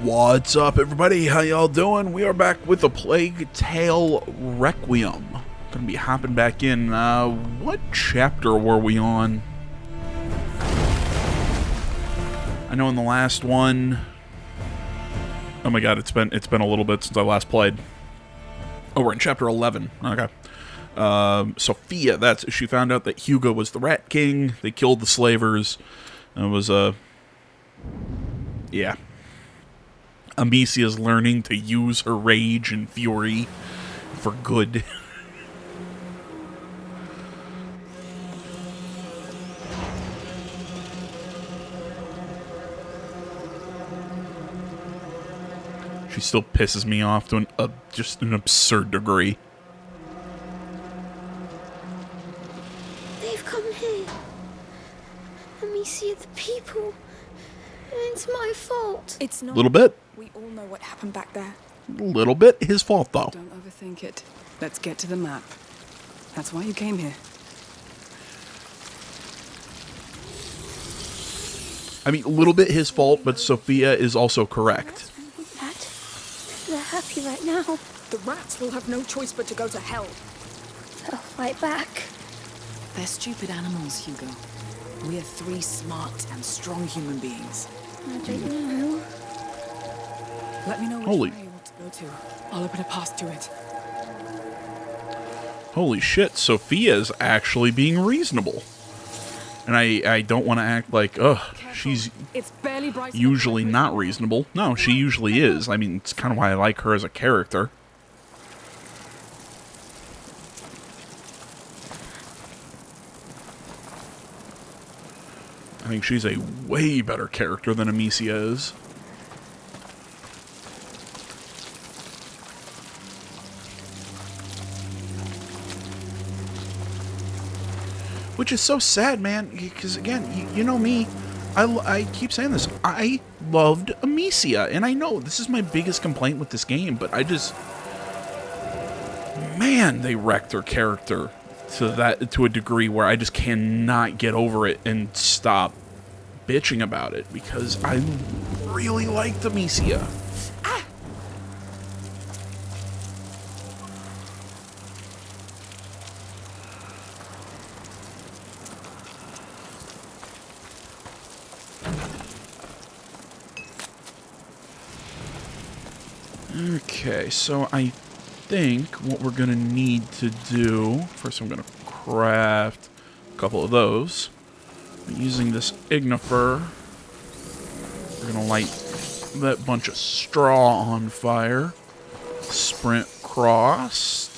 What's up, everybody? How y'all doing? We are back with the Plague Tale Requiem. Gonna be hopping back in. What chapter were we on? I know in the last one. Oh my god, it's been a little bit since I last played. Oh, we're in chapter 11. Okay. Sophia, she found out that Hugo was the Rat King. They killed the slavers. It was yeah. Amicia's learning to use her rage and fury for good. She still pisses me off to just an absurd degree. They've come here. Amicia, the people. It's my fault. It's not. A little bit. We all know what happened back there. A little bit his fault, though. Don't overthink it. Let's get to the map. That's why you came here. I mean, a little bit his fault, but Sophia is also correct. Dad, they're happy right now. The rats will have no choice but to go to hell. They'll fight back. They're stupid animals, Hugo. We are three smart and strong human beings. I don't know. Let me know which Holy. way you want to go to. I'll open a path to it. Holy shit, Sophia's actually being reasonable. And I don't want to act like, ugh, she's It's barely bright enough usually for not reasonable. No, she usually is. I mean, it's kind of why I like her as a character. I think she's a way better character than Amicia is. Which is so sad, man, because, again, you know me, I keep saying this, I loved Amicia, and I know this is my biggest complaint with this game, but I just, man, they wrecked her character to a degree where I just cannot get over it and stop bitching about it, because I really liked Amicia. Okay, so I think what we're going to need to do... First, I'm going to craft a couple of those. Using this ignifer, we're going to light that bunch of straw on fire. Sprint across.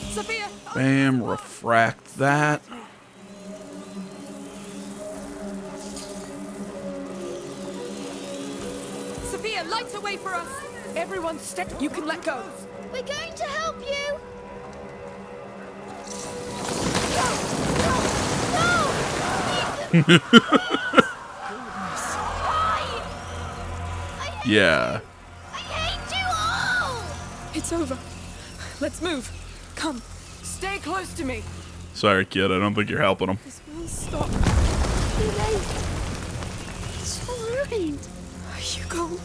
Sophia! Bam, refract that. Sophia, light a way for us! Everyone step. You can let go. We're going to help you. Yeah. I hate you all. It's over. Let's move. Come. Stay close to me. Sorry, kid, I don't think you're helping him. This will stop. Too late. It's all ruined. Hugo.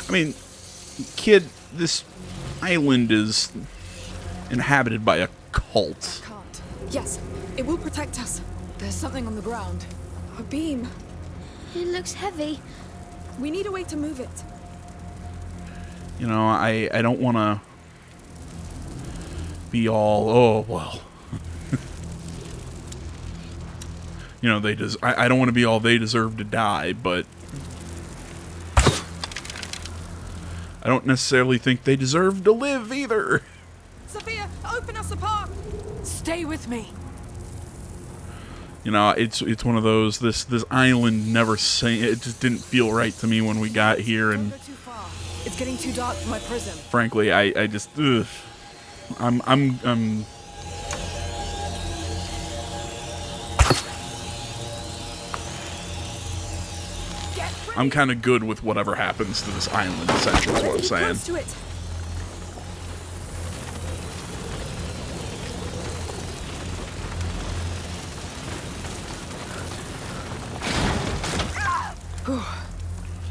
I mean, kid, this island is inhabited by a cult. Can't. Yes, it will protect us. There's something on the ground. A beam. It looks heavy. We need a way to move it. You know, I don't want to be all, oh, well. You know, I don't want to be all they deserve to die, but I don't necessarily think they deserve to live either. Sophia, open us a path. Stay with me. You know, it's one of those, this island never it just didn't feel right to me when we got here, and Don't go too far. It's getting too dark for my prison. frankly, I just, ugh. I'm kind of good with whatever happens to this island, essentially, is what I'm saying. Close to it.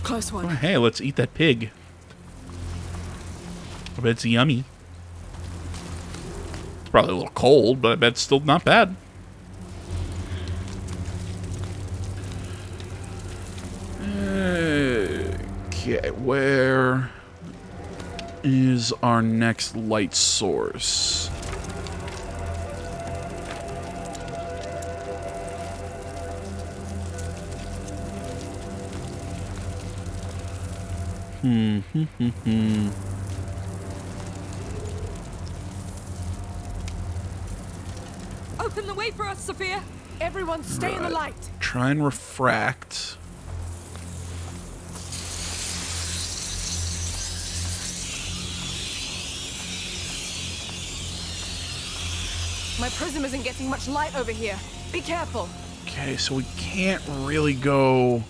Close one. Oh, hey, let's eat that pig. I bet it's yummy. It's probably a little cold, but I bet it's still not bad. Okay, where is our next light source? Open the way for us, Sophia. Everyone stay in the light. Try and refract. My prism isn't getting much light over here. Be careful. Okay, so we can't really go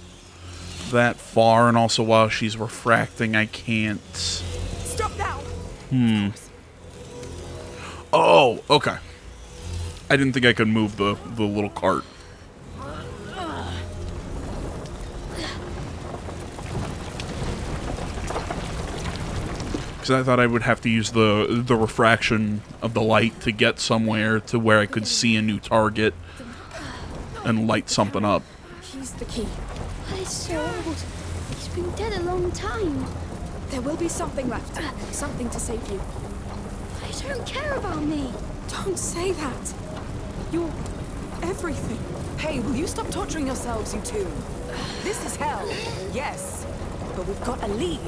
that far, and also while she's refracting, I can't. Stop now. Oh, okay. I didn't think I could move the little cart. Because I thought I would have to use the refraction of the light to get somewhere to where I could see a new target and light something up. He's the key. But it's so old. It's been dead a long time. There will be something left. Something to save you. I don't care about me. Don't say that. You're everything. Hey, will you stop torturing yourselves, you two? This is hell, yes. But we've got a lead.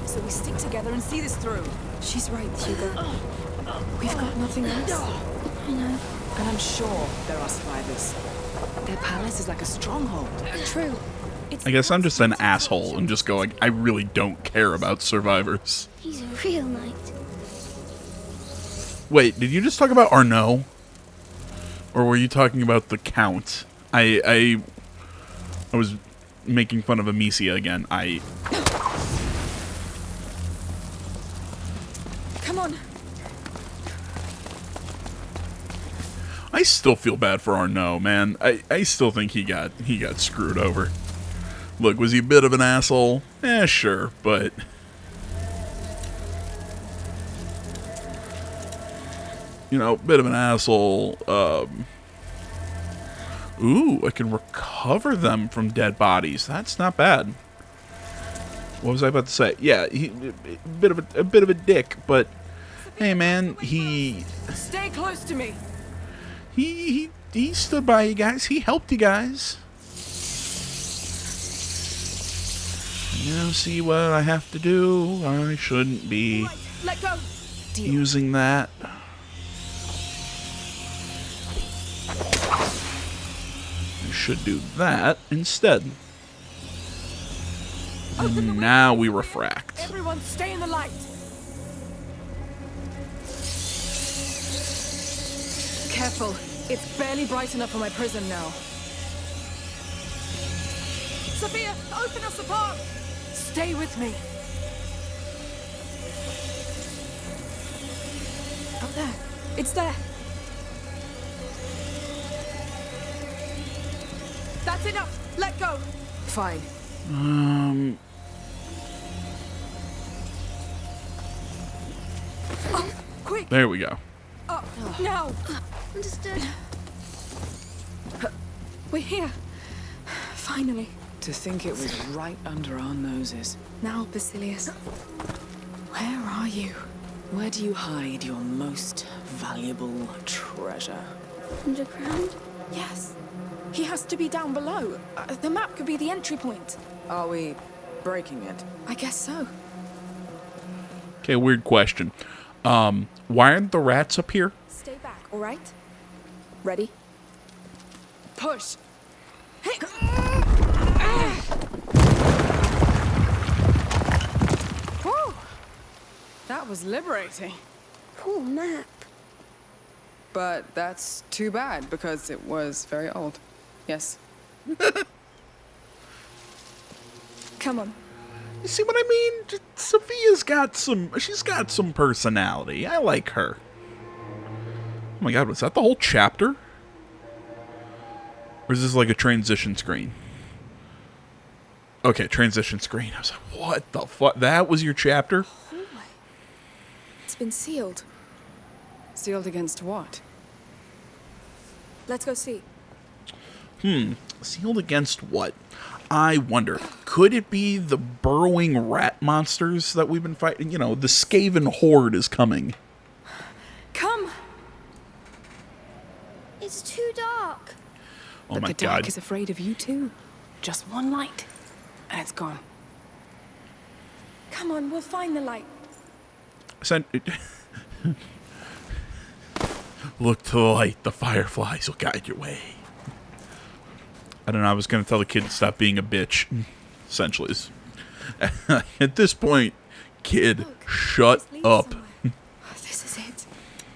So we stick together and see this through. She's right, Hugo. We've got nothing else. I know. And I'm sure there are survivors. Their palace is like a stronghold. True. I guess I'm just an asshole and just going, I really don't care about survivors. He's a real knight. Wait, did you just talk about Arnaud? Or were you talking about the Count? I was making fun of Amicia again. Come on. I still feel bad for Arnaud, man. I still think he got screwed over. Look, was he a bit of an asshole? Sure, but you know, bit of an asshole. Ooh, I can recover them from dead bodies. That's not bad. What was I about to say? Yeah, he a bit of a dick, but hey, man, he Stay close to me. he stood by you guys. He helped you guys. You know, see what I have to do. I shouldn't be Let go. using that. I should do that instead. Now we refract. Everyone stay in the light. Careful. It's barely bright enough for my prism now. Sophia, open us apart. Stay with me. Up there. It's there. That's enough. Let go. Fine. Oh, quick. There we go. Now. Understood. We're here. Finally. To think it was right under our noses. Now, Basilius. Where are you? Where do you hide your most valuable treasure? Underground? Yes. He has to be down below. The map could be the entry point. Are we breaking it? I guess so. Okay, weird question. Why aren't the rats up here? Stay back, all right? Ready? Push. Hey. Whew. That was liberating. cool map. But that's too bad, because it was very old. Yes. Come on. You see what I mean? She's got some personality. I like her. Oh my god, was that the whole chapter? Or is this like a transition screen? Okay, transition screen. I was like, what the fuck? That was your chapter? Hallway. It's been sealed. Sealed against what? Let's go see. Sealed against what? I wonder. Could it be the burrowing rat monsters that we've been fighting? You know, the Skaven horde is coming. Come! It's too dark. Oh But my the dark god. is afraid of you too. Just one light, and it's gone. Come on, we'll find the light. Look to the light. The fireflies will guide your way. I don't know. I was going to tell the kid to stop being a bitch. Essentially. At this point, kid, Look, shut this leads up. somewhere. This is it.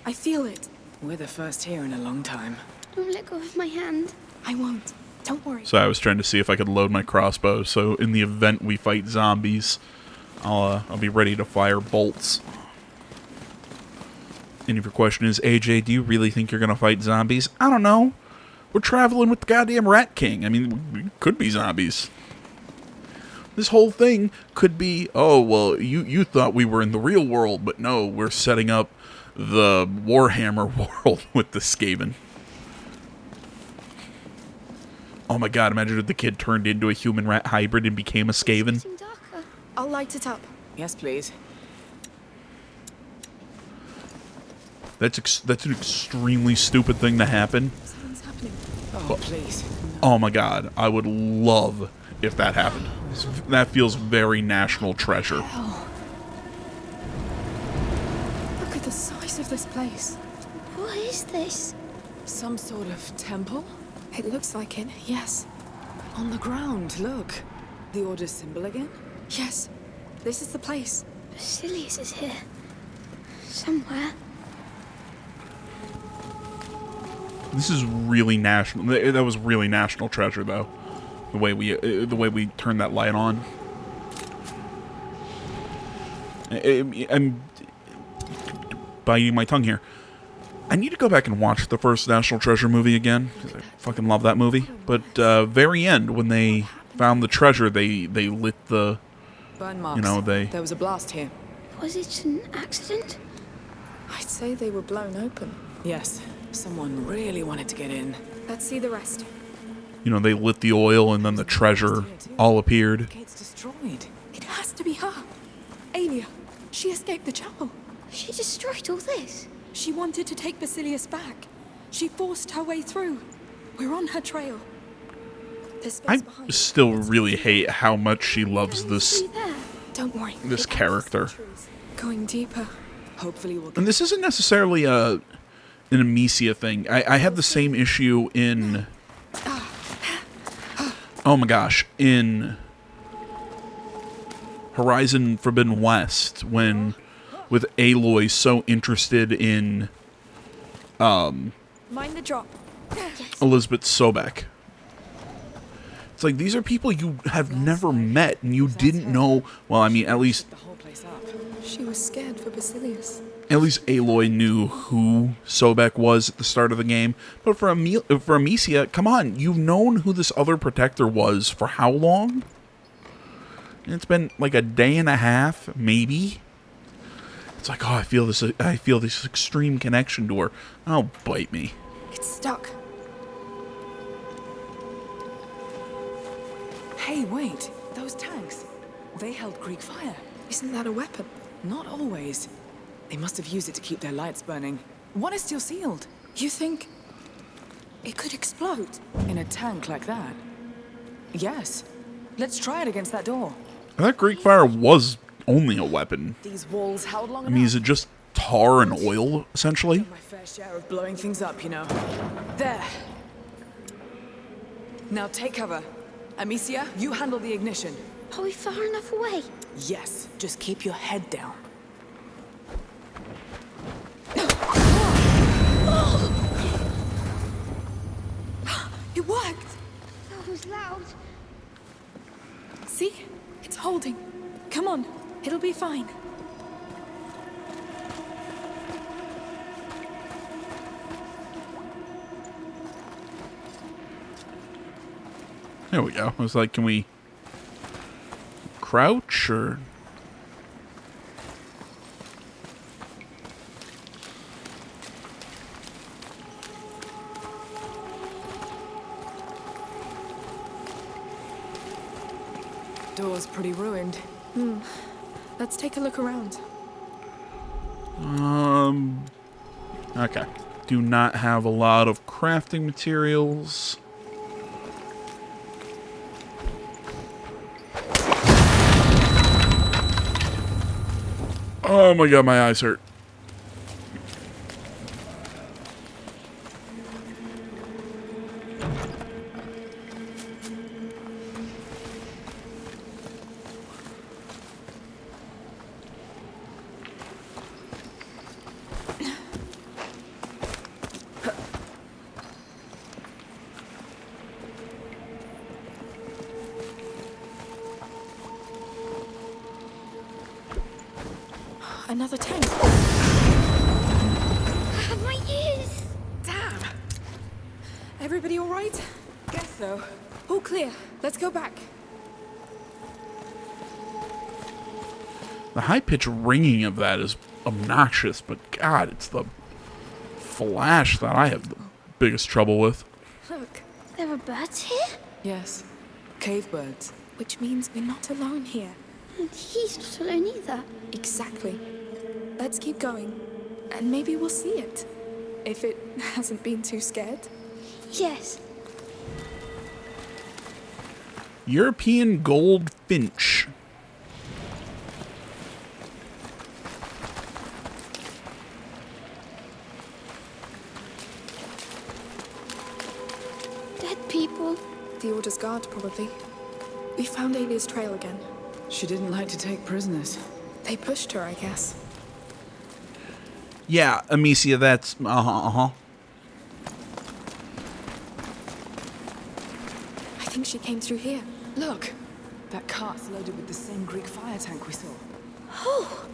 I feel it. We're the first here in a long time. Don't let go of my hand. I won't. Don't worry. So I was trying to see if I could load my crossbow. So in the event we fight zombies, I'll be ready to fire bolts. And if your question is, AJ, do you really think you're going to fight zombies? I don't know. We're traveling with the goddamn Rat King. I mean, we could be zombies. This whole thing could be, oh, well, you thought we were in the real world, but no, we're setting up the Warhammer world with the Skaven. Oh my god, imagine if the kid turned into a human-rat hybrid and became a Skaven. It's getting darker. I'll light it up. Yes, please. That's an extremely stupid thing to happen. Something's happening. Oh, please. Oh my god, I would love if that happened. That feels very National Treasure. Look at the size of this place. What is this? Some sort of temple? It looks like it, yes. On the ground, look. The Order's symbol again? Yes. This is the place. Basilius is here. Somewhere. This is really national. That was really National Treasure, though. The way we turned that light on. I'm biting my tongue here. I need to go back and watch the first National Treasure movie again, because I fucking love that movie. But very end, when they found the treasure, they lit the, Burn marks. you know, There was a blast here. Was it an accident? I'd say they were blown open. Yes. Someone really wanted to get in. Let's see the rest. you know, they lit the oil and then the treasure all appeared. The gate's destroyed. It has to be her. Aelia. She escaped the chapel. She destroyed all this. She wanted to take Basilius back. She forced her way through. We're on her trail. There's space I behind. still really hate how much she loves this See there. Don't worry. this It has character. trees. Going deeper. Hopefully we'll get... And this isn't necessarily an Amicia thing. I had the same issue in... Oh my gosh. In Horizon Forbidden West, when... with Aloy so interested in Mind the drop. Elizabeth Sobek. It's like, these are people you have never met, and you didn't know... Well, I mean, at least... the whole place up. She was scared for Basilius. At least Aloy knew who Sobek was at the start of the game. But for Amicia, come on, you've known who this other protector was for how long? It's been like a day and a half, maybe. It's like, oh, I feel this extreme connection to her. Oh, bite me. It's stuck. Hey, wait. Those tanks. They held Greek fire. Isn't that a weapon? Not always. They must have used it to keep their lights burning. One is still sealed. You think it could explode? In a tank like that? Yes. Let's try it against that door. That Greek fire was only a weapon. These walls held long I mean, is it just tar and oil, essentially? My fair share of blowing things up, you know. There. Now take cover. Amicia, you handle the ignition. Are we far enough away? Yes, just keep your head down. Come on, it'll be fine. There we go. I was like, can we crouch or... Door's pretty ruined. Let's take a look around. Okay. Do not have a lot of crafting materials. Oh my god, my eyes hurt. Another tank. My ears! Damn! Everybody all right? Guess so. All clear. Let's go back. The high-pitched ringing of that is obnoxious, but god, it's the flash that I have the biggest trouble with. Look, There are birds here? Yes. Cave birds. which means we're not alone here. And he's not alone either. Exactly. Let's keep going, and maybe we'll see it. If it hasn't been too scared. Yes. European gold finch. Dead people. The Order's guard, probably. We found Alia's trail again. She didn't like to take prisoners. They pushed her, I guess. Yeah, Amicia, that's... I think she came through here. Look! That cart's loaded with the same Greek fire tank we saw. Oh!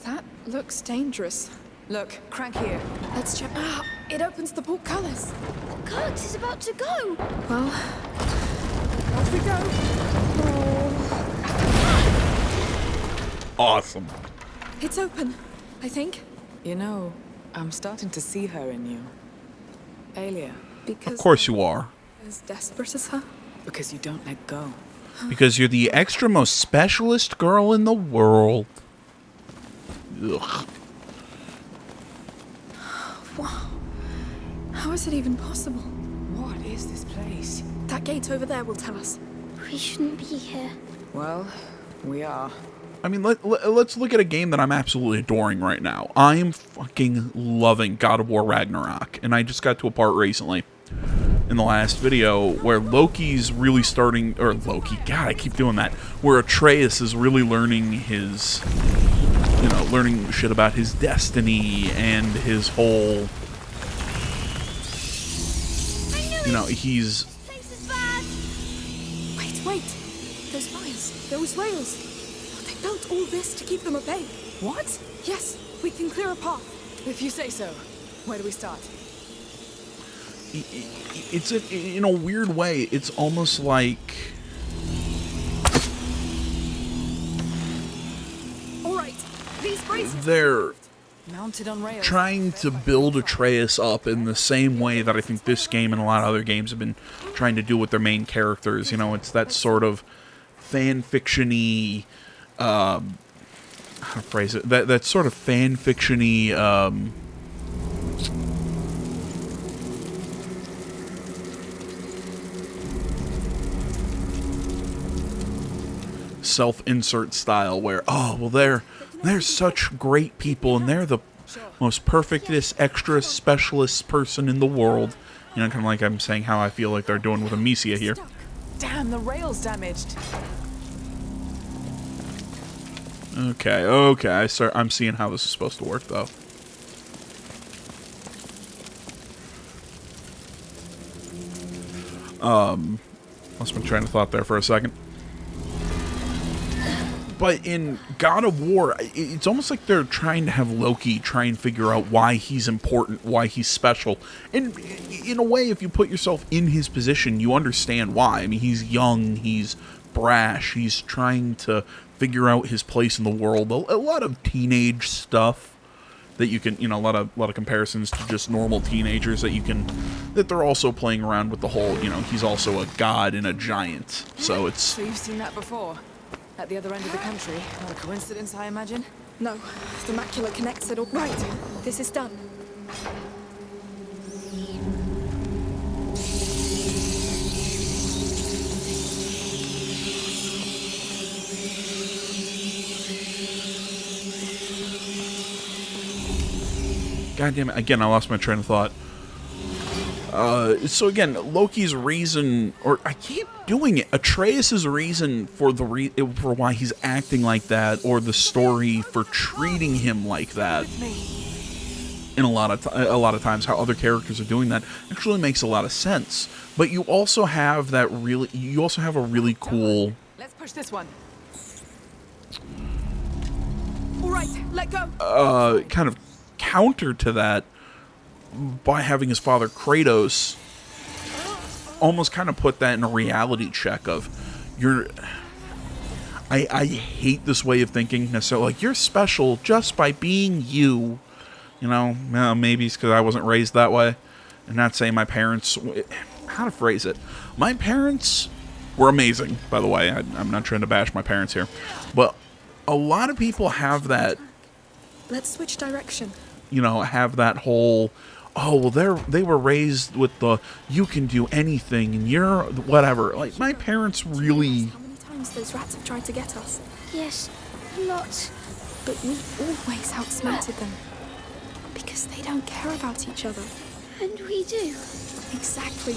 That looks dangerous. Look, crank here. Let's check. Ah! It opens the portcullis. The cart is about to go. Well, off we go. Awesome. It's open, I think. You know, I'm starting to see her in you. Alia, Because Of course you are. as desperate as her. because you don't let go. Because you're the extra most specialist girl in the world. Ugh. Wow. How is it even possible? What is this place? That gate over there will tell us. We shouldn't be here. Well, we are. I mean, let's look at a game that I'm absolutely adoring right now. I am fucking loving God of War Ragnarok. And I just got to a part recently in the last video where Loki's really starting... Or Loki, God, I keep doing that. Where Atreus is really learning his... You know, learning shit about his destiny and his whole... You know, he's... Place is bad. Wait. Those fires. Those rails. They built all this to keep them at bay. What? Yes, we can clear a path. If you say so. Where do we start? It's in a weird way, it's almost like... All right. These braces. They're Mounted on rails. trying to build Atreus up in the same way that I think this game and a lot of other games have been trying to do with their main characters. You know, it's that sort of fan fiction-y, how to phrase it? That sort of fan fiction-y, self-insert style where, oh, well, they're such great people and they're the most perfectest extra specialist person in the world. You know, kind of like I'm saying how I feel like they're doing with Amicia here. Damn, the rail's damaged. Okay, I'm seeing how this is supposed to work, though. Lost my train of thought there for a second. But in God of War, it's almost like they're trying to have Loki try and figure out why he's important, why he's special. And in a way, if you put yourself in his position, you understand why. I mean, he's young, he's brash, he's trying to figure out his place in the world. A lot of teenage stuff that you can, a lot of comparisons to just normal teenagers that they're also playing around with the whole, he's also a god and a giant. So it's... So you've seen that before? At the other end of the country? Not a coincidence, I imagine? No, the macula connects it all. Right, this is done. God damn it, again, I lost my train of thought. So again, Loki's reason, or I keep doing it, Atreus' reason for for why he's acting like that, or the story for treating him like that, in a lot of times, how other characters are doing that actually makes a lot of sense. But you also have a really cool. Let's push this one. All right, let go. Kind of counter to that, by having his father Kratos almost kind of put that in a reality check of I hate this way of thinking necessarily, like, you're special just by being you, maybe it's because I wasn't raised that way. And not saying my parents, how to phrase it, my parents were amazing, by the way. I'm not trying to bash my parents here, but a lot of people have that, Let's switch direction. have that whole, oh, well, they were raised with the, you can do anything, and you're whatever. Like, my parents really... How many times those rats have tried to get us? Yes, a lot. But we always outsmarted them. Because they don't care about each other. And we do. Exactly.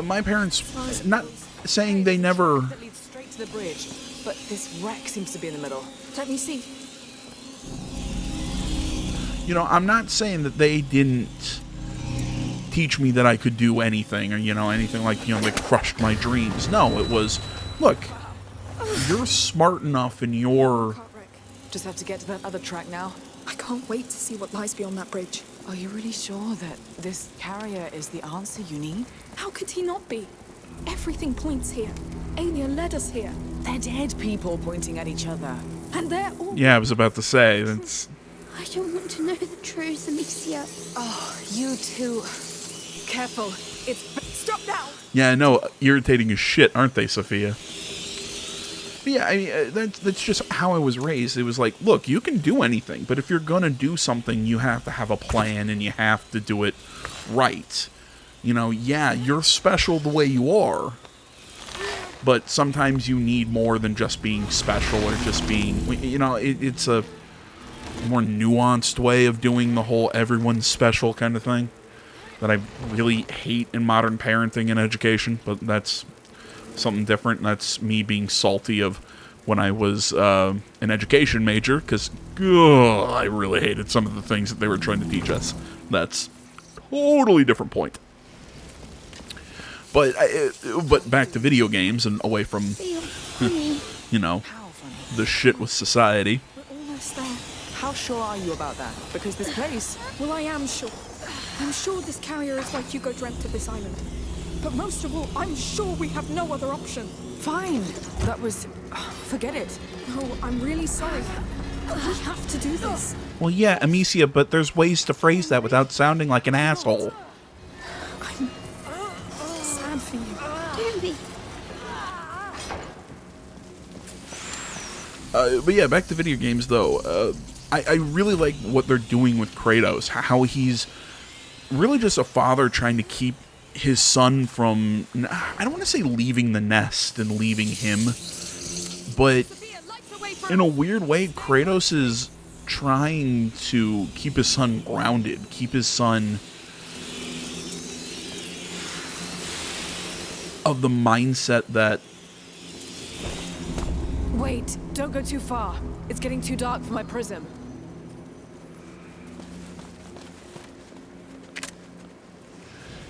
My parents, not saying they never... That leads straight to the bridge, but this wreck seems to be in the middle. Let me see. I'm not saying that they didn't teach me that I could do anything, or, anything like, they crushed my dreams. No, it was, look, you're smart enough and you're... Just have to get to that other track now. I can't wait to see what lies beyond that bridge. Are you really sure that this carrier is the answer you need? How could he not be? Everything points here. Alien led us here. They're dead people pointing at each other. And they're all... Yeah, I was about to say, that's... I don't want to know the truth, Amicia. Oh, you two. Careful. It's... Stop now! Yeah, I know, irritating as shit, aren't they, Sophia? But yeah, I mean, that's just how I was raised. It was like, look, you can do anything, but if you're gonna do something, you have to have a plan, and you have to do it right. Yeah, you're special the way you are, but sometimes you need more than just being special, or just being, it's a more nuanced way of doing the whole everyone's special kind of thing that I really hate in modern parenting and education, but that's something different. And that's me being salty of when I was an education major, because I really hated some of the things that they were trying to teach us. That's totally different point. But back to video games and away from, the shit with society. We're almost there. How sure are you about that? Because this place... Well, I am sure. I'm sure this carrier is why Hugo dreamt of this island. But most of all, I'm sure we have no other option. Fine. That was... Forget it. No, I'm really sorry. But we have to do this. Well, yeah, Amicia, but there's ways to phrase that without sounding like an asshole. I'm sad for you. Don't be. But yeah, back to video games, though. I really like what they're doing with Kratos. How he's really just a father trying to keep his son from... I don't want to say leaving the nest and leaving him, but in a weird way, Kratos is trying to keep his son grounded, keep his son of the mindset that... Wait, don't go too far. It's getting too dark for my prism.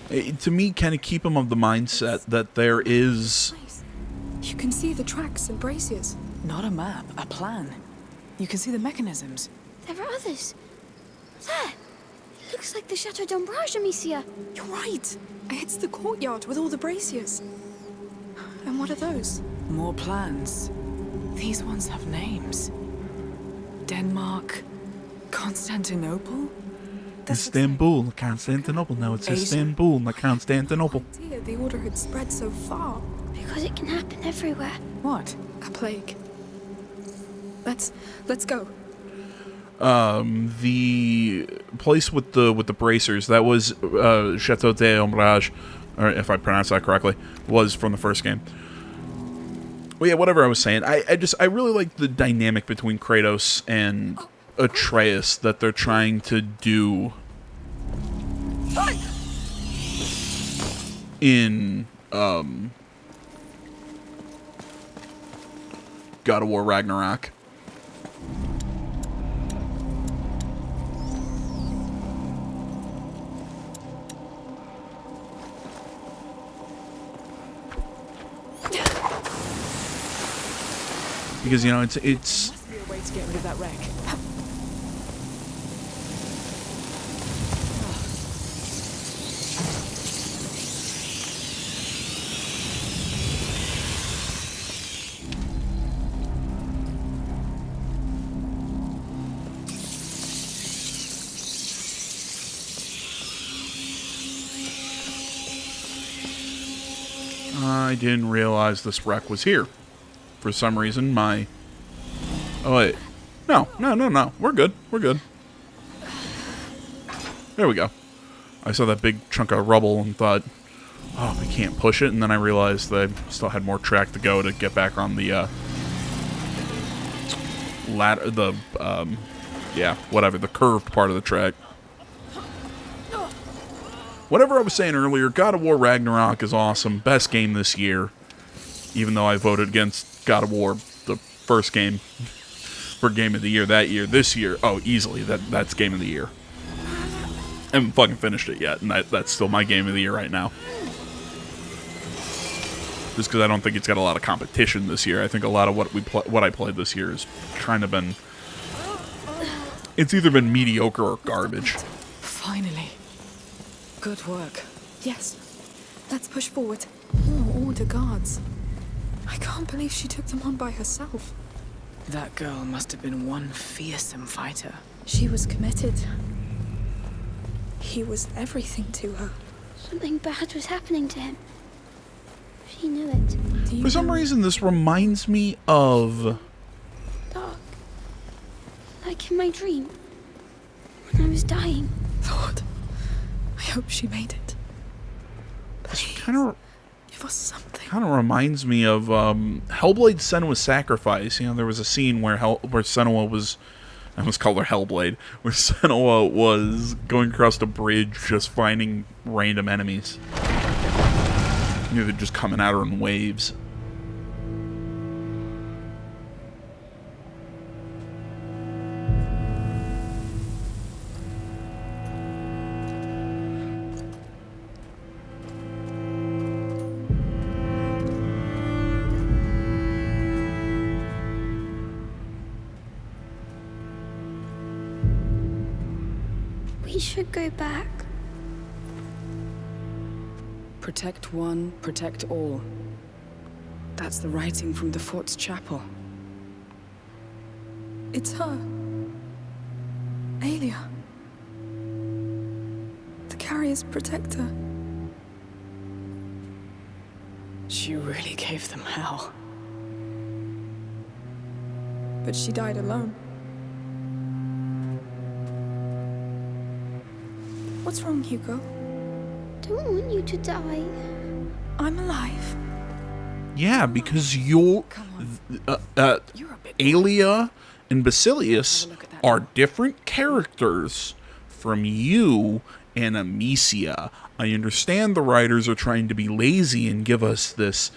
To me, kind of keep him of the mindset that there is... You can see the tracks and braziers. Not a map, a plan. You can see the mechanisms. There are others. There! It looks like the Chateau d'Ombrage, Amicia. You're right. It's the courtyard with all the braziers. And what are those? More plans. These ones have names. Denmark, Constantinople? Istanbul, Constantinople. No, it's Asia? Istanbul, not Constantinople. Dear, the order had spread so far. Because it can happen everywhere. What? A plague. Let's go. The place with the bracers, that was Chateau d'Ombrage, or if I pronounced that correctly, was from the first game. Well, yeah, whatever I was saying. I really like the dynamic between Kratos and Atreus that they're trying to do in God of War Ragnarok. Because, you know, it's Must be a way to get rid of that wreck. I didn't realize this wreck was here. For some reason, my... Oh, wait. No. We're good. There we go. I saw that big chunk of rubble and thought, oh, we can't push it. And then I realized that I still had more track to go to get back on the, ladder, the curved part of the track. Whatever I was saying earlier, God of War Ragnarok is awesome. Best game this year. Even though I voted against God of War, the first game, for Game of the Year that year. This year, oh, easily, that's Game of the Year. I haven't fucking finished it yet, and that's still my Game of the Year right now. Just because I don't think it's got a lot of competition this year. I think a lot of what I played this year has kind of been... It's either been mediocre or garbage. Finally. Good work. Yes. Let's push forward. More Order guards. I can't believe she took them on by herself. That girl must have been one fearsome fighter. She was committed. He was everything to her. Something bad was happening to him. She knew it. Do you For some know- reason, this reminds me of... Dark. Like in my dream. When I was dying. Lord, I hope she made it. Please, Kind of give us something. reminds me of Hellblade: Senua's Sacrifice. You know, there was a scene where Senua was... I almost called her Hellblade. Where Senua was going across a bridge just finding random enemies. You know, they're just coming at her in waves. We should go back. Protect one, protect all. That's the writing from the fort's chapel. It's her. Aelia. The carrier's protector. She really gave them hell. But she died alone. What's wrong, Hugo? Don't want you to die. I'm alive. Yeah, because you're... You're a bit... Aelia and Basilius Have a look at that are now. different characters from you and Amicia. I understand the writers are trying to be lazy and give us this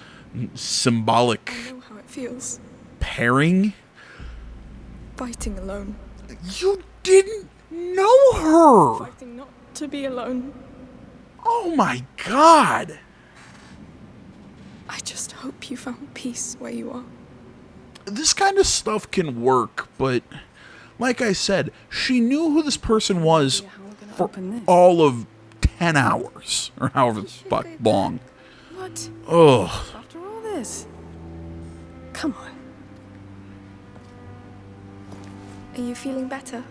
symbolic I know how it feels. pairing. Fighting alone. You didn't know her! Fighting not to be alone. Oh my god! I just hope you found peace where you are. This kind of stuff can work, but like I said, she knew who this person was for all of 10 hours, or however the fuck long. What? Ugh. After all this? Come on. Are you feeling better?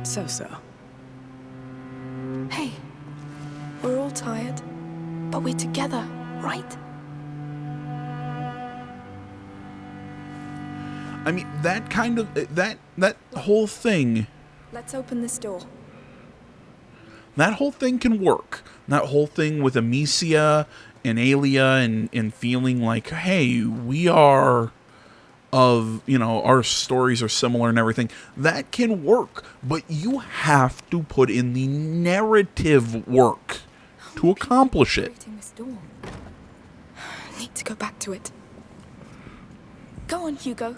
So-so. Hey, we're all tired, but we're together, right? I mean, that kind of, that whole thing, Let's open this door. that whole thing can work. That whole thing with Amicia and Aelia and feeling like, hey, we are of, you know, our stories are similar and everything. That can work, but you have to put in the narrative work to accomplish it. Operating this door. Need to go back to it. Go on, Hugo.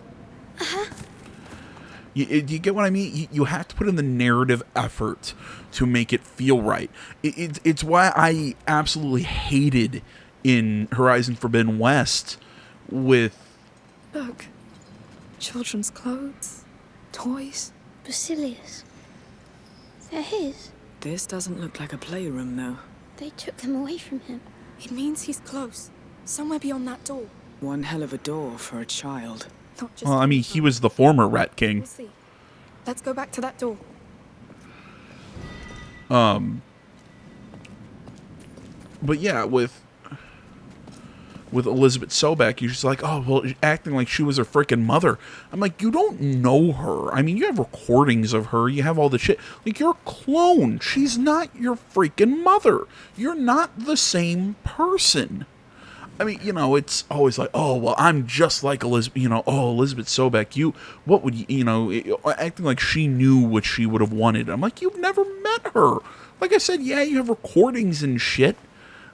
You get what I mean? You have to put in the narrative effort to make it feel right. It's why I absolutely hated in Horizon Forbidden West with... Look. Children's clothes. Toys. Basilius. They're his. This doesn't look like a playroom, though. They took them away from him. It means he's close. Somewhere beyond that door. One hell of a door for a child. Not just Well, I mean, any he door. was the former Rat King. We'll see. Let's go back to that door. But yeah, with Elizabeth Sobek, you're just like, oh, well, acting like she was her freaking mother. I'm like, you don't know her. I mean, you have recordings of her. You have all the shit. Like, you're a clone. She's not your freaking mother. You're not the same person. I mean, you know, it's always like, oh, well, I'm just like Elizabeth, you know, oh, Elizabeth Sobek, what would you know, acting like she knew what she would have wanted. I'm like, you've never met her. Like I said, yeah, you have recordings and shit,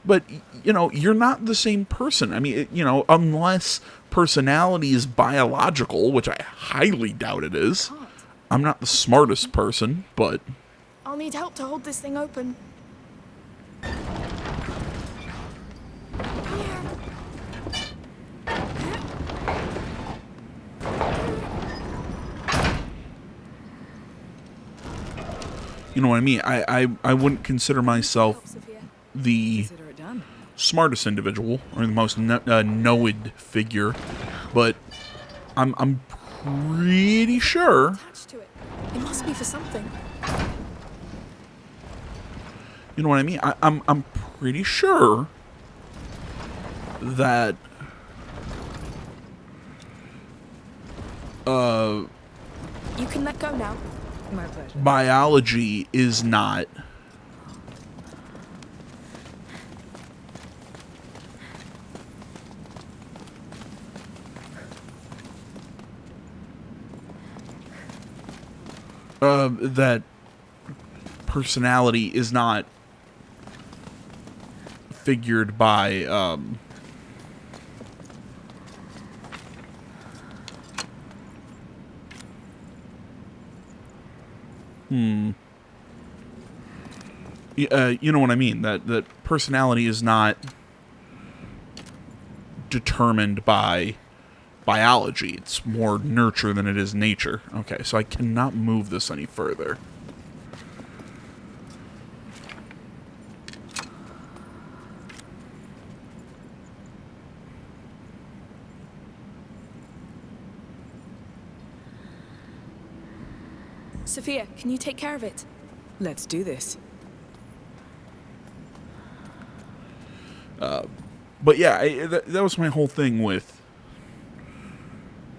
but, you know, you're not the same person. I mean, you know, unless personality is biological, which I highly doubt it is. I'm not the smartest person, but... I'll need help to hold this thing open. You know what I mean? I wouldn't consider myself Sophia. the Consider it done. smartest individual or the most knowed figure, but I'm pretty sure. Attached to it. It must be for something. You know what I mean? I'm pretty sure that You can let go now. My pleasure. biology is not that personality is not figured by you know what I mean? That personality is not determined by biology. It's more nurture than it is nature. Okay, so I cannot move this any further. Sophia, can you take care of it? Let's do this. But yeah, that was my whole thing with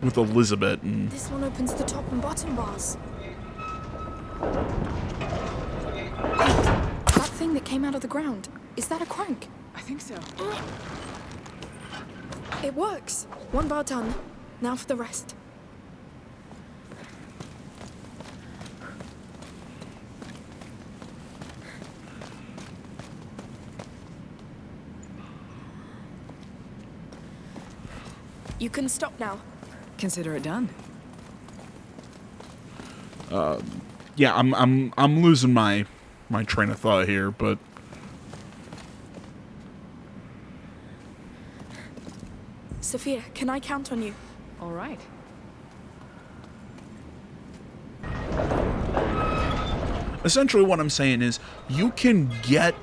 Elizabeth and This one opens the top and bottom bars. Wait, that thing that came out of the ground, is that a crank? I think so. It works. One bar done. Now for the rest. You can stop now. Consider it done. yeah, I'm losing my train of thought here, but Sophia, can I count on you? All right. Essentially what I'm saying is you can get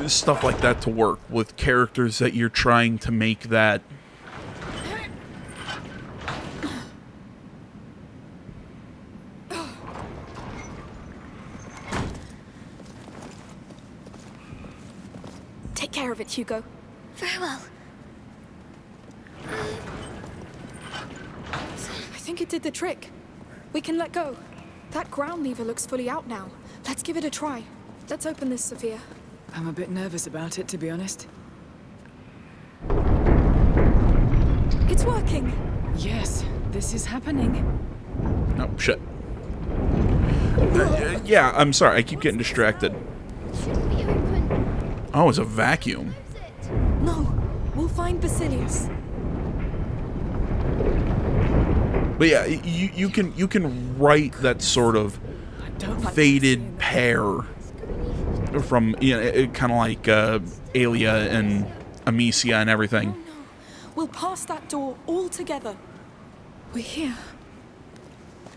stuff like that to work with characters that you're trying to make that Take care of it, Hugo. Very well. I think it did the trick. We can let go. That ground lever looks fully out now. Let's give it a try. Let's open this, Sophia. I'm a bit nervous about it, to be honest. It's working. Yes, this is happening. oh shit. Yeah, I'm sorry, I keep getting distracted. Shouldn't be open. Oh, it's a vacuum. Close it. No, we'll find Basilius. But yeah, you can write that sort of I don't like faded seeing that. pair from, you know, kind of like Aelia and Amicia and everything. No, we'll pass that door all together. We're here.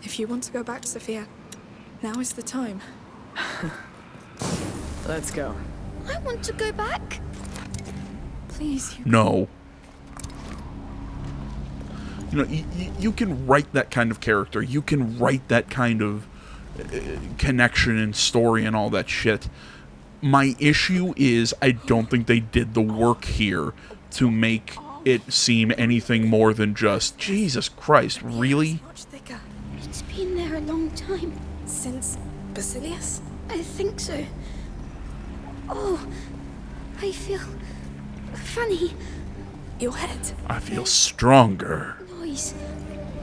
If you want to go back, Sophia, now is the time. Let's go. I want to go back. Please, Hugo. No. You know, you can write that kind of character. You can write that kind of connection and story and all that shit. My issue is I don't think they did the work here to make it seem anything more than just, Jesus Christ, really? Much thicker. It's been there a long time. Since Basilius? I think so. Oh, I feel funny. Your head. I feel stronger. Noise.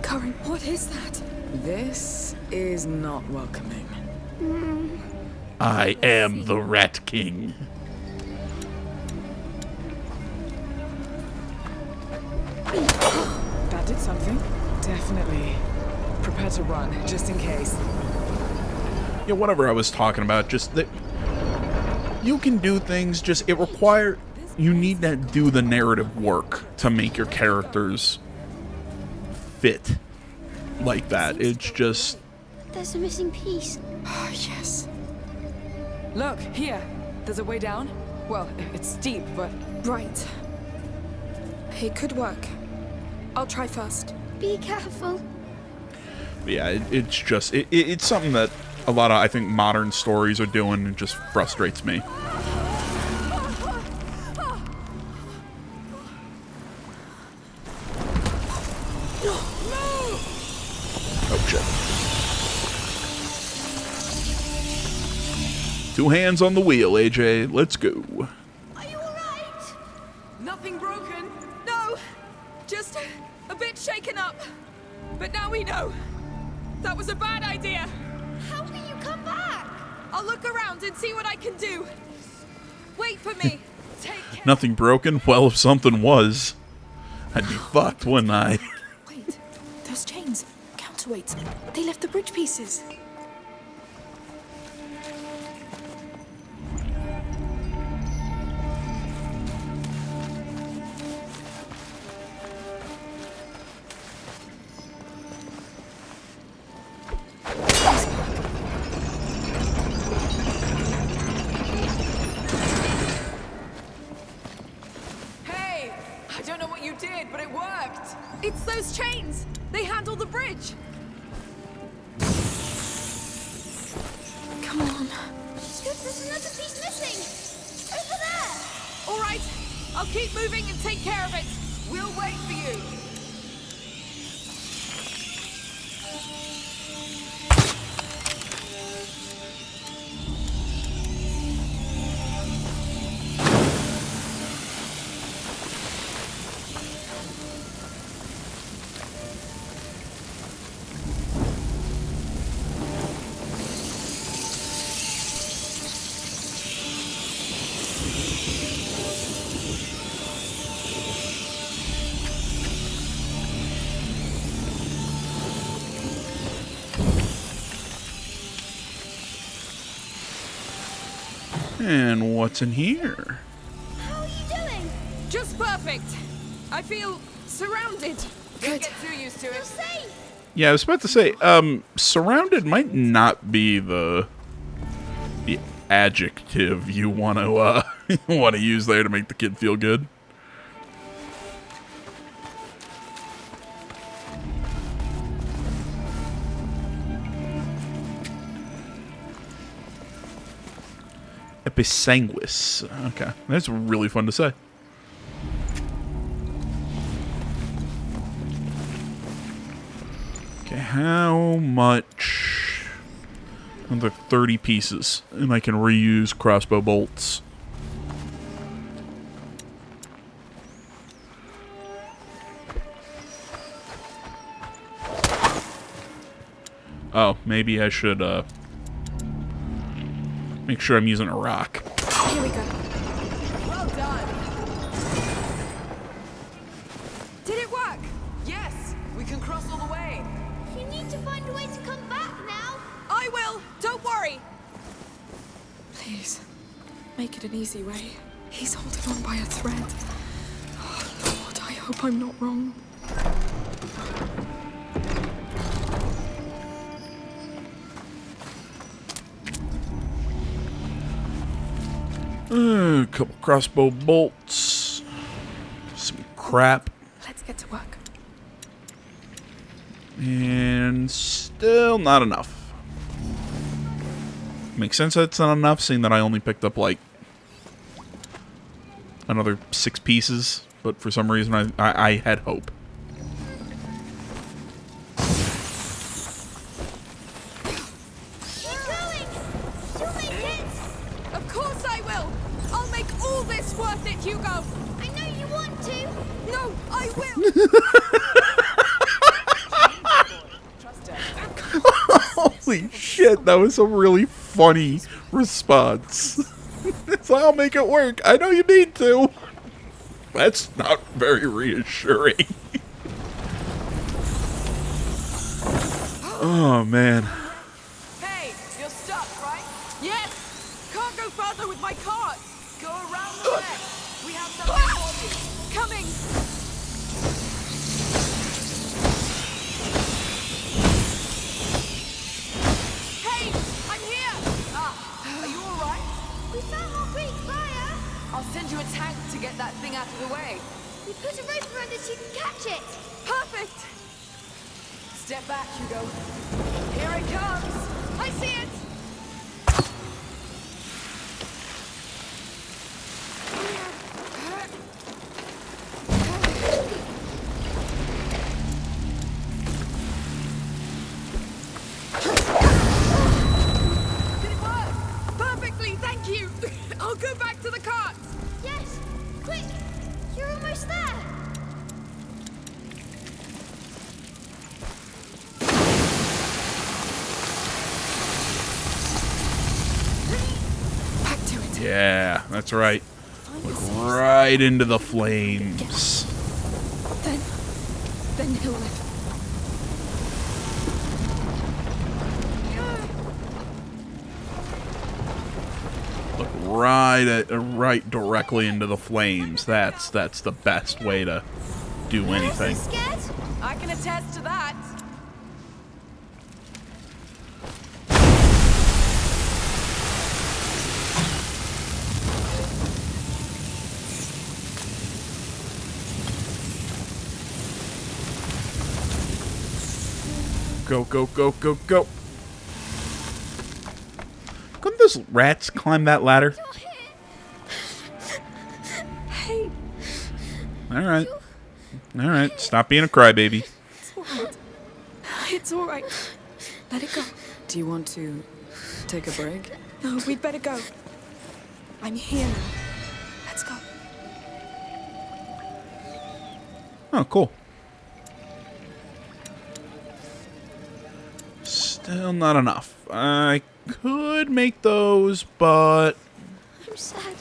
Current, what is that? This is not welcoming. I am the Rat King. That did something. Definitely. Prepare to run, just in case. Yeah, whatever I was talking about, just that you can do things, just it require you need to do the narrative work to make your characters fit like that. It's just There's a missing piece. Yes. Look, here. There's a way down. Well, it's steep, but... Right. It could work. I'll try first. Be careful. yeah, it's just it's something that a lot of I think modern stories are doing and just frustrates me. Oh shit. Two hands on the wheel, AJ. Let's go. Are you alright? Nothing broken. No! Just a bit shaken up. But now we know. That was a bad idea. How can you come back? I'll look around and see what I can do. Wait for me. Take care. Nothing broken? Well, if something was, I'd be fucked, wouldn't I? Wait, those chains. Counterweights. They left the bridge pieces. Hey! I don't know what you did, but it worked! It's those chains. They handle the bridge. Come on. There's another piece missing. Over there. All right. I'll keep moving and take care of it. We'll wait for you! And what's in here? How are you doing? Just perfect. I feel surrounded. Good. Get too used to it. Safe! Yeah, I was about to say, surrounded might not be the adjective you want to want to use there to make the kid feel good. Episanguis. Okay, that's really fun to say. Okay, how much? Another 30 pieces, and I can reuse crossbow bolts. Oh, maybe I should make sure I'm using a rock. Here we go. Well done. Did it work? Yes. We can cross all the way. You need to find a way to come back now. I will. Don't worry. Please, make it an easy way. He's holding on by a thread. Oh, Lord, I hope I'm not wrong. A couple crossbow bolts. Some crap. Let's get to work. And still not enough. Makes sense that it's not enough, seeing that I only picked up, like, another 6 pieces. But for some reason, I had hope. Keep going! You'll make it! Of course I will. I'll make all this worth it, Hugo. I know you want to! No, I will. Holy shit, that was a really funny response. It's like, I'll make it work. I know you need to. That's not very reassuring. Oh, man. Hey, you're stuck, right? Yes. Can't go further with my cart. Go around the wreck. We have something for you. Coming. Hey, I'm here. Are you all right? We found our great fire! I'll send you a tank to get that thing out of the way. We put a rope around it so you can catch it! Perfect. Step back, Hugo. Here it comes. I see it. Did it work? Perfectly, thank you. I'll go back to the cart. Yes! Quick! You're almost there! Back to it. Yeah, that's right. Look right into the flames. Then he'll live. Look right directly into the flames. That's the best way to do anything. Scared? I can attest to that. Go, go, go, go, go. Couldn't those rats climb that ladder? Hey, Alright. Alright, stop being a crybaby. it's all right. It's all right. Let it go. Do you want to take a break? No, we'd better go. I'm here now. Let's go. Oh, cool. Still not enough. I could make those, but I'm sad.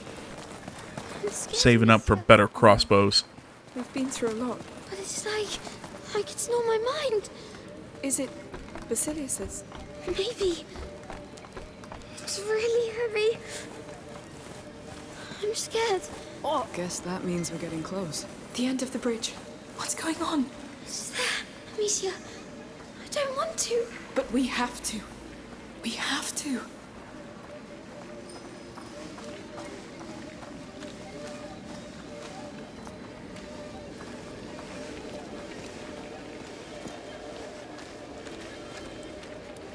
I'm scared. saving up for better crossbows. We've been through a lot. But it's like it's not my mind. Is it Basilius's? Maybe. It's really heavy. I'm scared. Guess that means we're getting close. The end of the bridge. What's going on? It's there, Amicia. I don't want to. But we have to. We have to.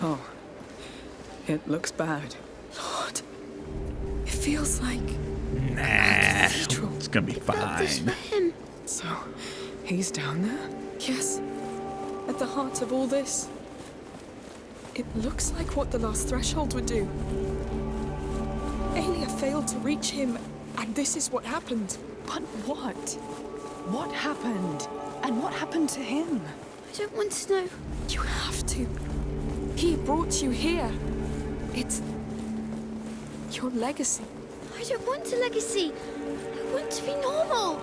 Oh. It looks bad. Lord. It feels like... Nah, it's gonna be Built this fine. for him. So, he's down there? Yes. At the heart of all this. It looks like what the last threshold would do. Aelia failed to reach him, and this is what happened. But what? What happened? And what happened to him? I don't want to know. You have to. He brought you here. It's your legacy. I don't want a legacy. I want to be normal.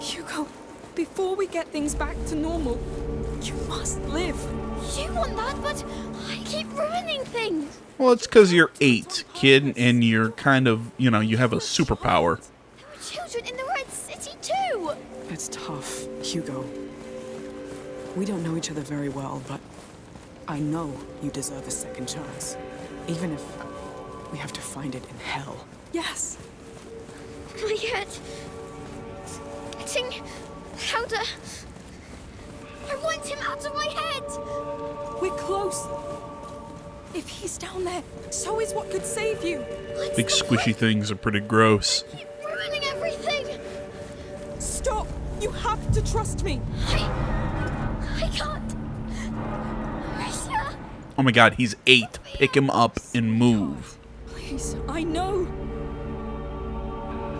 Hugo, before we get things back to normal, you must live. You want that, but I keep ruining things. Well, it's because you're 8, kid, and you're kind of, you know, you have a superpower. There were children in the Red City too. It's tough, Hugo. We don't know each other very well, but I know you deserve a second chance. Even if we have to find it in hell. Yes. My head. Getting louder. I want him out of my head. We're close. If he's down there, so is what could save you. What's Big the squishy point? things are pretty gross. Keep ruining everything. Stop! You have to trust me. I can't. Amicia. Oh my god, he's 8. Pick him up and move. Please, I know.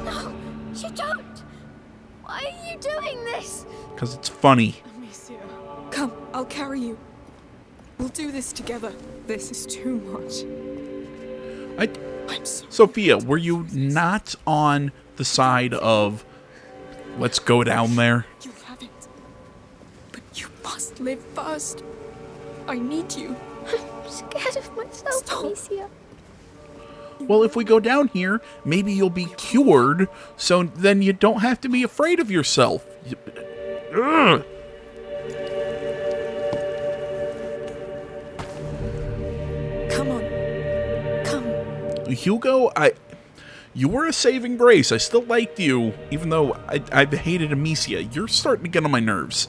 No, you don't. Why are you doing this? Because it's funny. Amicia. Come, I'll carry you. We'll do this together. This is too much. I'm so... Sophia, were you not on the side of let's go down there? You have it. But you must live first. I need you. I'm scared of myself, Stop. Amicia. Well, if we go down here, maybe you'll be cured, so then you don't have to be afraid of yourself. Ugh. Come on. Come. Hugo, you were a saving grace. I still liked you, even though I hated Amicia. You're starting to get on my nerves.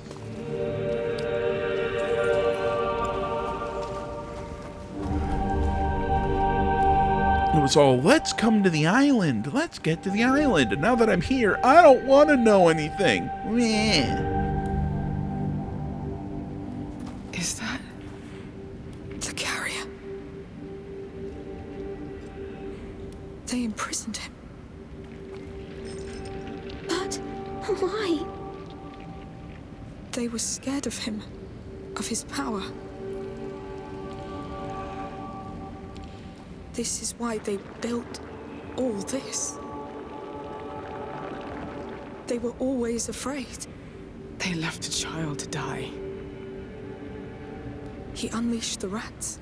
It was all, let's come to the island. Let's get to the island. And now that I'm here, I don't want to know anything. Meh. Is that... The carrier. They imprisoned him. But why? They were scared of him. Of his power. This is why they built all this. They were always afraid. They left a child to die. He unleashed the rats.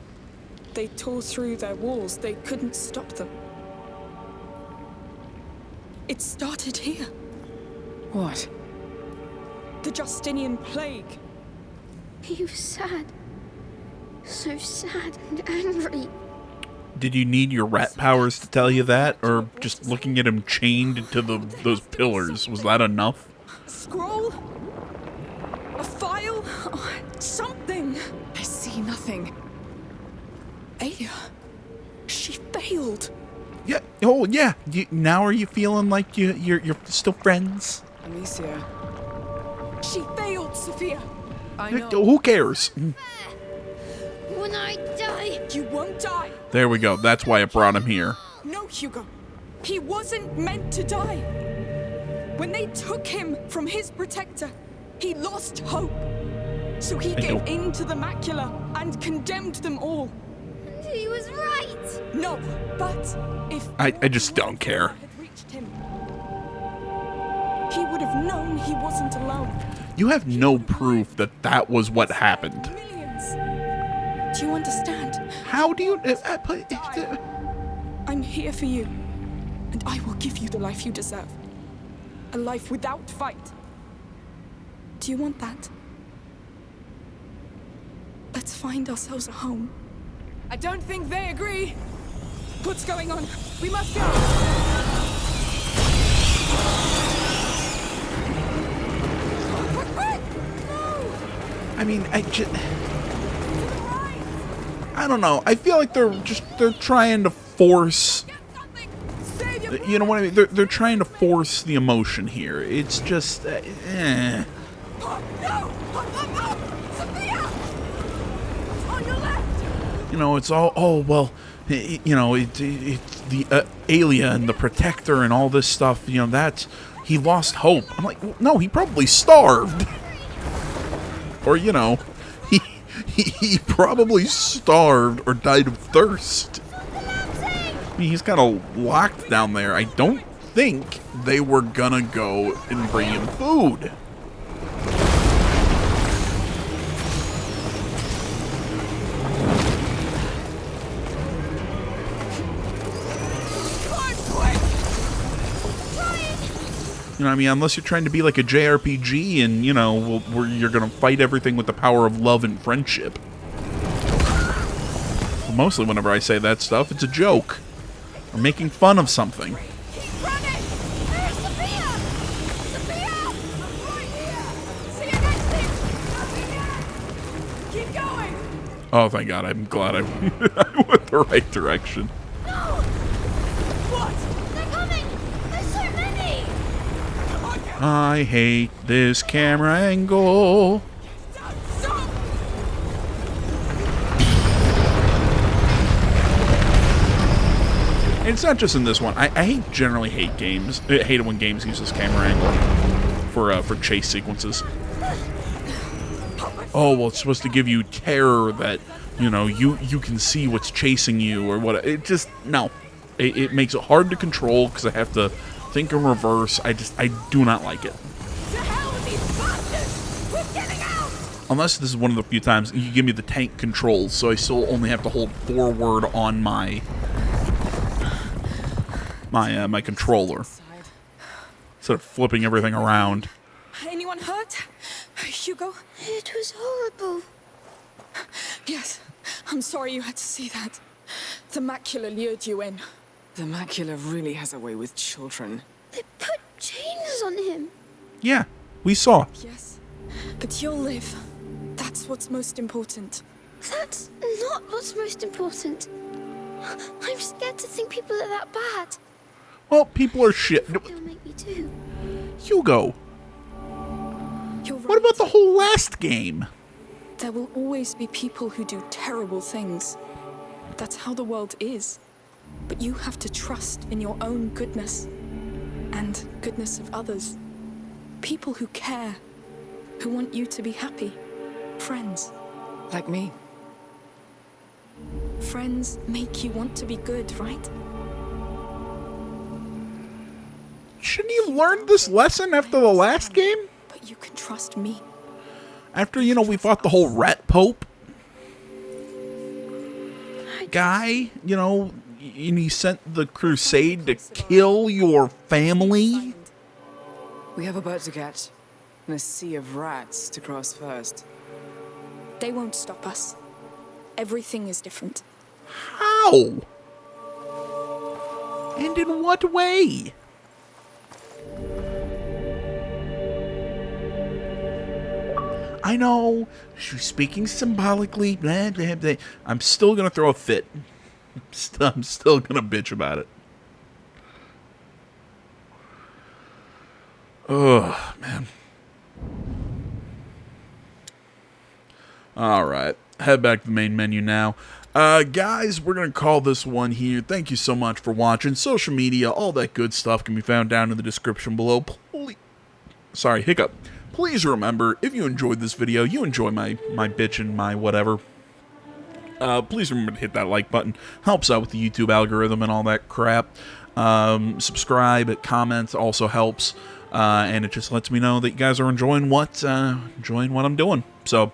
They tore through their walls. They couldn't stop them. It started here. What? The Justinian plague. He was sad. So sad and angry. Did you need your rat powers to tell you that? Or just looking at him chained to those pillars, was that enough? Scroll? A file? Oh, something. I see nothing. Aelia. She failed. Yeah. Oh, yeah. Now are you feeling like you're still friends? Amicia. She failed, Sophia. I know. Who cares? When I die, You won't die. There we go. That's why I brought him here. No, Hugo. He wasn't meant to die. When they took him from his protector, he lost hope. So he gave don't- in to the macula and condemned them all. and he was right. No, but if I just don't care. had reached him, he would have known he wasn't alone. You have no proof that that was what happened. Millions. Do you understand? How do you... I'm here for you, and I will give you the life you deserve. A life without fight, Do you want that? Let's find ourselves a home. I don't think they agree. What's going on? We must go. I mean, I don't know. I feel like they're trying to force. You know what I mean? They're trying to force the emotion here. It's just, No! Sophia! On your left! You know, it's all, oh, well, you know, it's the Alia and the Protector and all this stuff, you know, he lost hope. I'm like, no, he probably starved. Or, you know, he probably starved or died of thirst. I mean, he's kind of locked down there. I don't think they were gonna go and bring him food. You know what I mean? Unless you're trying to be like a JRPG and, you know, where you're going to fight everything with the power of love and friendship. But mostly whenever I say that stuff, it's a joke. Or making fun of something. Keep running! There's Sophia! Sophia! Right here! See you next thing! Keep going! Oh, thank God. I'm glad I went the right direction. No! What? They're coming! There's so many! I hate this camera angle. Stop! And it's not just in this one. I generally hate games. I hate it when games use this camera angle for chase sequences. Oh, well, it's supposed to give you terror that, you know, you can see what's chasing you or what. It just, no. It makes it hard to control because I have to think in reverse. I do not like it. To hell with these bastards! We're getting out! Unless this is one of the few times you give me the tank controls, so I still only have to hold forward on my controller instead of flipping everything around. Anyone hurt? Hugo? It was horrible. Yes. I'm sorry you had to see that. The macula lured you in. The macula really has a way with children. They put chains on him. Yeah, we saw. Yes. But you'll live. That's what's most important. That's not what's most important. I'm scared to think people are that bad. Well, people are shit. They'll make me too. Hugo, You're right. what about the whole last game? There will always be people who do terrible things. That's how the world is. But you have to trust in your own goodness. And goodness of others. People who care. Who want you to be happy. Friends. Like me. Friends make you want to be good, right? Shouldn't you have learned this lesson after the last game? But you can trust me. After, you know, we fought the whole rat pope guy, you know, and he sent the crusade to kill your family. We have a boat to catch. And a sea of rats to cross first. They won't stop us. Everything is different. How? And in what way? I know, she's speaking symbolically, blah, blah, blah. I'm still gonna throw a fit. I'm still gonna bitch about it. Ugh, man. Alright, head back to the main menu now. Guys, we're going to call this one here. Thank you so much for watching. Social media, all that good stuff can be found down in the description below. Please remember, if you enjoyed this video, you enjoy my bitch and my whatever, please remember to hit that like button. Helps out with the YouTube algorithm and all that crap. Subscribe, comment also helps. And it just lets me know that you guys are enjoying what I'm doing. So,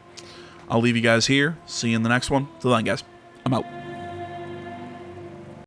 I'll leave you guys here. See you in the next one. Till then, guys, I'm out.